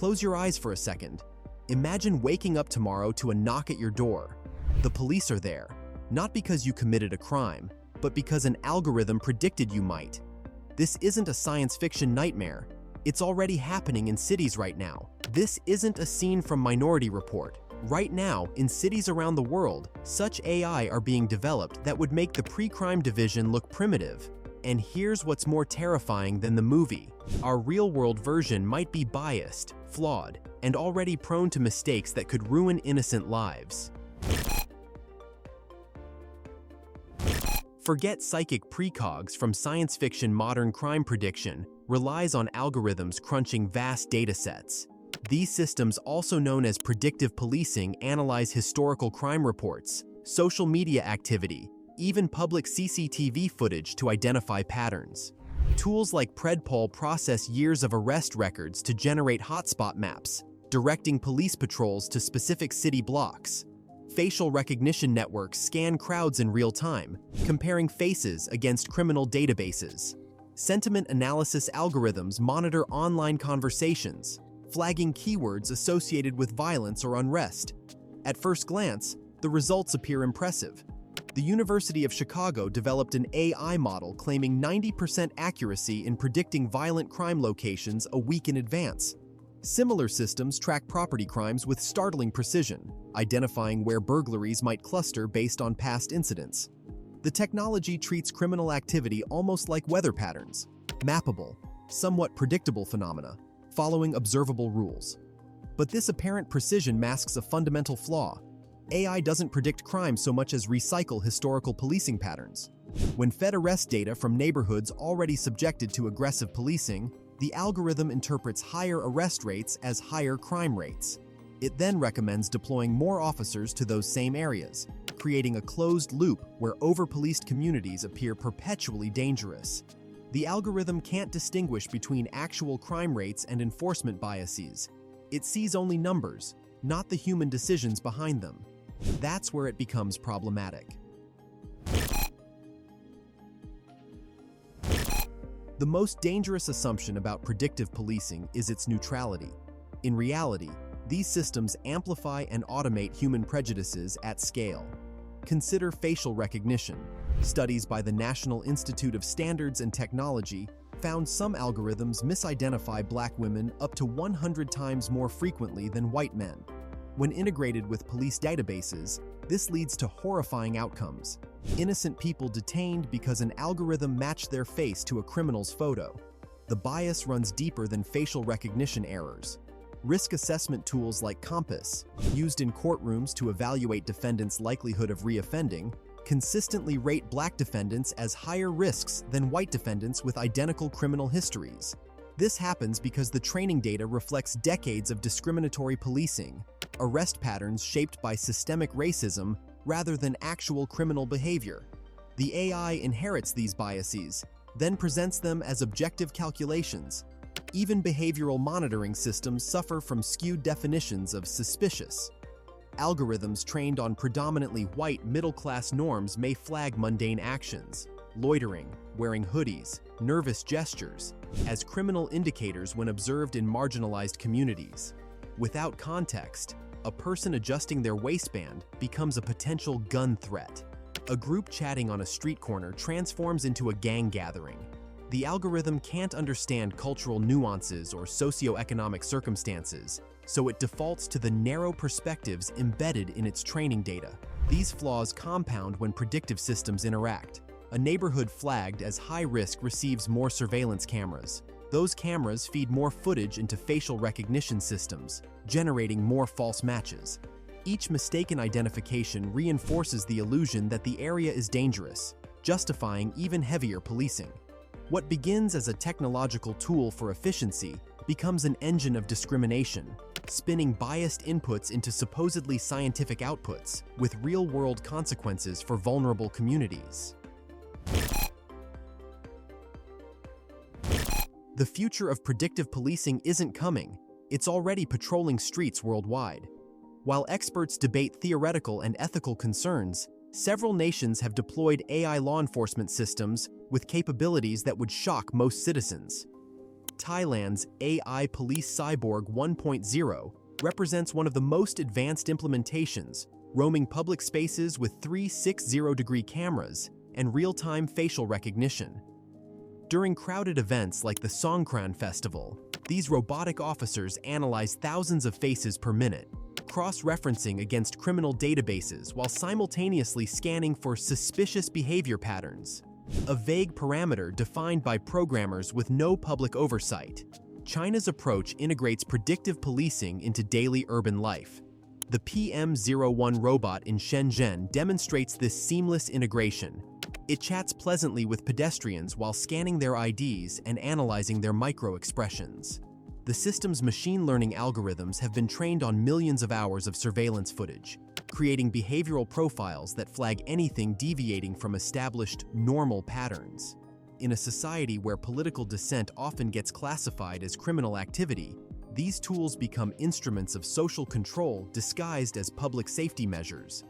Close your eyes for a second. Imagine waking up tomorrow to a knock at your door. The police are there, not because you committed a crime, but because an algorithm predicted you might. This isn't a science fiction nightmare. It's already happening in cities right now. This isn't a scene from Minority Report. Right now, in cities around the world, such AI are being developed that would make the pre-crime division look primitive. And here's what's more terrifying than the movie. Our real-world version might be biased, flawed, and already prone to mistakes that could ruin innocent lives. Forget psychic precogs from science fiction. Modern crime prediction relies on algorithms crunching vast datasets. These systems, also known as predictive policing, analyze historical crime reports, social media activity, even public CCTV footage to identify patterns. Tools like PreCrime process years of arrest records to generate hotspot maps, directing police patrols to specific city blocks. Facial recognition networks scan crowds in real time, comparing faces against criminal databases. Sentiment analysis algorithms monitor online conversations, flagging keywords associated with violence or unrest. At first glance, the results appear impressive. The University of Chicago developed an AI model claiming 90% accuracy in predicting violent crime locations a week in advance. Similar systems track property crimes with startling precision, identifying where burglaries might cluster based on past incidents. The technology treats criminal activity almost like weather patterns, mappable, somewhat predictable phenomena, following observable rules. But this apparent precision masks a fundamental flaw. AI doesn't predict crime so much as recycle historical policing patterns. When fed arrest data from neighborhoods already subjected to aggressive policing, the algorithm interprets higher arrest rates as higher crime rates. It then recommends deploying more officers to those same areas, creating a closed loop where over-policed communities appear perpetually dangerous. The algorithm can't distinguish between actual crime rates and enforcement biases. It sees only numbers, not the human decisions behind them. That's where it becomes problematic. The most dangerous assumption about predictive policing is its neutrality. In reality, these systems amplify and automate human prejudices at scale. Consider facial recognition. Studies by the National Institute of Standards and Technology found some algorithms misidentify Black women up to 100 times more frequently than white men. When integrated with police databases, this leads to horrifying outcomes. Innocent people detained because an algorithm matched their face to a criminal's photo. The bias runs deeper than facial recognition errors. Risk assessment tools like Compass, used in courtrooms to evaluate defendants' likelihood of reoffending, consistently rate Black defendants as higher risks than white defendants with identical criminal histories. This happens because the training data reflects decades of discriminatory policing, arrest patterns shaped by systemic racism rather than actual criminal behavior. The AI inherits these biases, then presents them as objective calculations. Even behavioral monitoring systems suffer from skewed definitions of suspicious. Algorithms trained on predominantly white middle-class norms may flag mundane actions, loitering, wearing hoodies, nervous gestures, as criminal indicators when observed in marginalized communities. Without context, a person adjusting their waistband becomes a potential gun threat. A group chatting on a street corner transforms into a gang gathering. The algorithm can't understand cultural nuances or socioeconomic circumstances, so it defaults to the narrow perspectives embedded in its training data. These flaws compound when predictive systems interact. A neighborhood flagged as high risk receives more surveillance cameras. Those cameras feed more footage into facial recognition systems, generating more false matches. Each mistaken identification reinforces the illusion that the area is dangerous, justifying even heavier policing. What begins as a technological tool for efficiency becomes an engine of discrimination, spinning biased inputs into supposedly scientific outputs, with real-world consequences for vulnerable communities. The future of predictive policing isn't coming, it's already patrolling streets worldwide. While experts debate theoretical and ethical concerns, several nations have deployed AI law enforcement systems with capabilities that would shock most citizens. Thailand's AI Police Cyborg 1.0 represents one of the most advanced implementations, roaming public spaces with 360-degree cameras and real-time facial recognition. During crowded events like the Songkran Festival, these robotic officers analyze thousands of faces per minute, cross-referencing against criminal databases while simultaneously scanning for suspicious behavior patterns, a vague parameter defined by programmers with no public oversight. China's approach integrates predictive policing into daily urban life. The PM01 robot in Shenzhen demonstrates this seamless integration. It chats pleasantly with pedestrians while scanning their IDs and analyzing their micro-expressions. The system's machine learning algorithms have been trained on millions of hours of surveillance footage, creating behavioral profiles that flag anything deviating from established, normal patterns. In a society where political dissent often gets classified as criminal activity, these tools become instruments of social control disguised as public safety measures.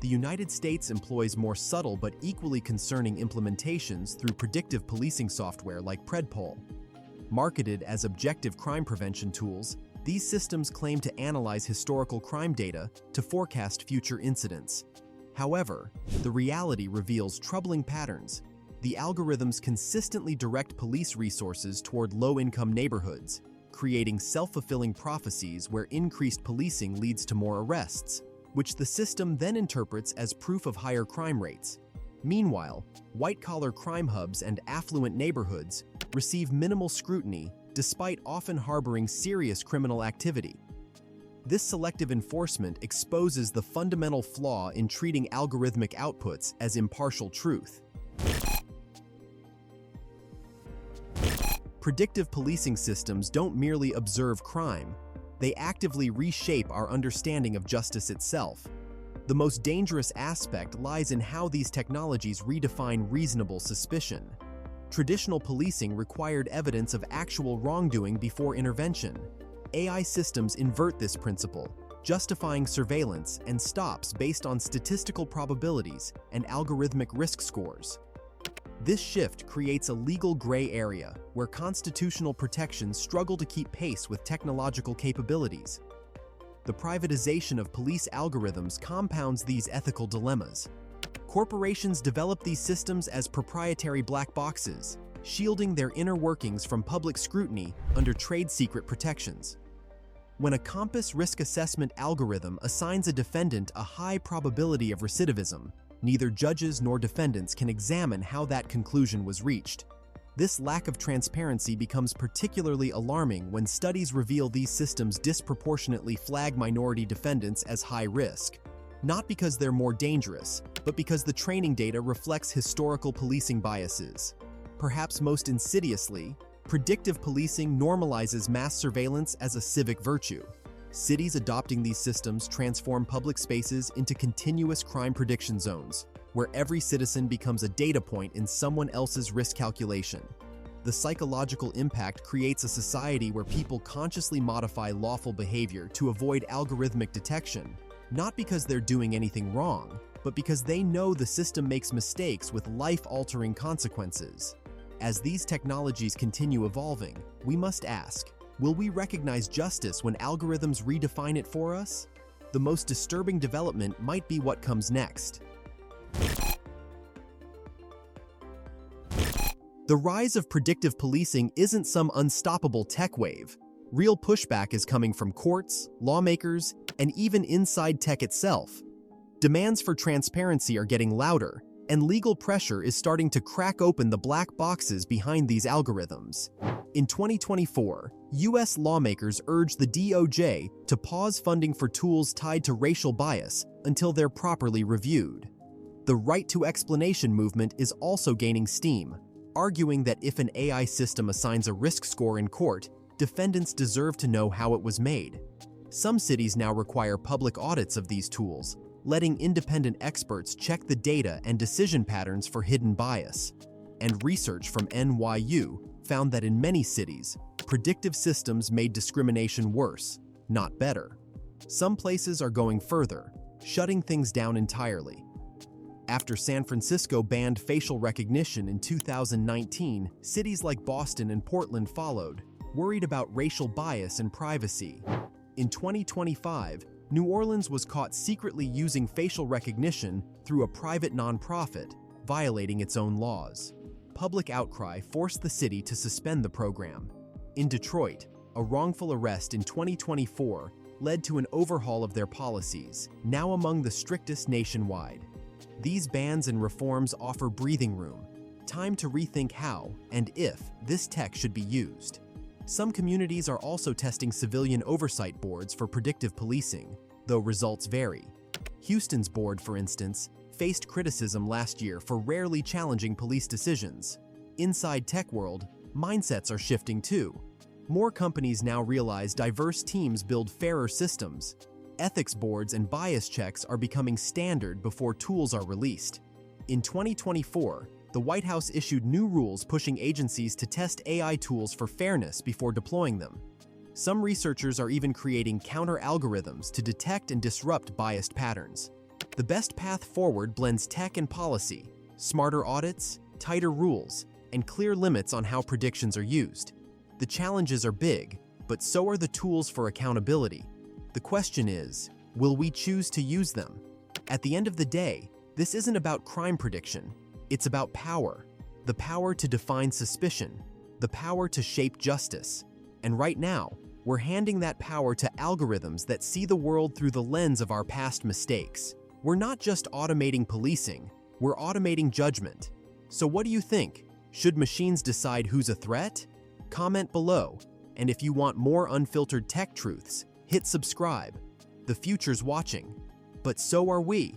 The United States employs more subtle but equally concerning implementations through predictive policing software like PreCrime. Marketed as objective crime prevention tools, these systems claim to analyze historical crime data to forecast future incidents. However, the reality reveals troubling patterns. The algorithms consistently direct police resources toward low-income neighborhoods, creating self-fulfilling prophecies where increased policing leads to more arrests, which the system then interprets as proof of higher crime rates. Meanwhile, white-collar crime hubs and affluent neighborhoods receive minimal scrutiny despite often harboring serious criminal activity. This selective enforcement exposes the fundamental flaw in treating algorithmic outputs as impartial truth. Predictive policing systems don't merely observe crime, they actively reshape our understanding of justice itself. The most dangerous aspect lies in how these technologies redefine reasonable suspicion. Traditional policing required evidence of actual wrongdoing before intervention. AI systems invert this principle, justifying surveillance and stops based on statistical probabilities and algorithmic risk scores. This shift creates a legal gray area where constitutional protections struggle to keep pace with technological capabilities. The privatization of police algorithms compounds these ethical dilemmas. Corporations develop these systems as proprietary black boxes, shielding their inner workings from public scrutiny under trade secret protections. When a Compass risk assessment algorithm assigns a defendant a high probability of recidivism, neither judges nor defendants can examine how that conclusion was reached. This lack of transparency becomes particularly alarming when studies reveal these systems disproportionately flag minority defendants as high risk, not because they're more dangerous, but because the training data reflects historical policing biases. Perhaps most insidiously, predictive policing normalizes mass surveillance as a civic virtue. Cities adopting these systems transform public spaces into continuous crime prediction zones, where every citizen becomes a data point in someone else's risk calculation. The psychological impact creates a society where people consciously modify lawful behavior to avoid algorithmic detection, not because they're doing anything wrong, but because they know the system makes mistakes with life-altering consequences. As these technologies continue evolving, we must ask, will we recognize justice when algorithms redefine it for us? The most disturbing development might be what comes next. The rise of predictive policing isn't some unstoppable tech wave. Real pushback is coming from courts, lawmakers, and even inside tech itself. Demands for transparency are getting louder, and legal pressure is starting to crack open the black boxes behind these algorithms. In 2024, U.S. lawmakers urged the DOJ to pause funding for tools tied to racial bias until they're properly reviewed. The right to explanation movement is also gaining steam, arguing that if an AI system assigns a risk score in court, defendants deserve to know how it was made. Some cities now require public audits of these tools, letting independent experts check the data and decision patterns for hidden bias. And research from NYU found that in many cities, predictive systems made discrimination worse, not better. Some places are going further, shutting things down entirely. After San Francisco banned facial recognition in 2019, cities like Boston and Portland followed, worried about racial bias and privacy. In 2025, New Orleans was caught secretly using facial recognition through a private nonprofit, violating its own laws. Public outcry forced the city to suspend the program. In Detroit, a wrongful arrest in 2024 led to an overhaul of their policies, now among the strictest nationwide. These bans and reforms offer breathing room, time to rethink how and if this tech should be used. Some communities are also testing civilian oversight boards for predictive policing, though results vary. Houston's board, for instance, faced criticism last year for rarely challenging police decisions. Inside tech world, mindsets are shifting too. More companies now realize diverse teams build fairer systems. Ethics boards and bias checks are becoming standard before tools are released. In 2024, the White House issued new rules pushing agencies to test AI tools for fairness before deploying them. Some researchers are even creating counter-algorithms to detect and disrupt biased patterns. The best path forward blends tech and policy, smarter audits, tighter rules, and clear limits on how predictions are used. The challenges are big, but so are the tools for accountability. The question is, will we choose to use them? At the end of the day, this isn't about crime prediction. It's about power. The power to define suspicion, the power to shape justice. And right now, we're handing that power to algorithms that see the world through the lens of our past mistakes. We're not just automating policing, we're automating judgment. So what do you think? Should machines decide who's a threat? Comment below. And if you want more unfiltered tech truths, hit subscribe. The future's watching, but so are we.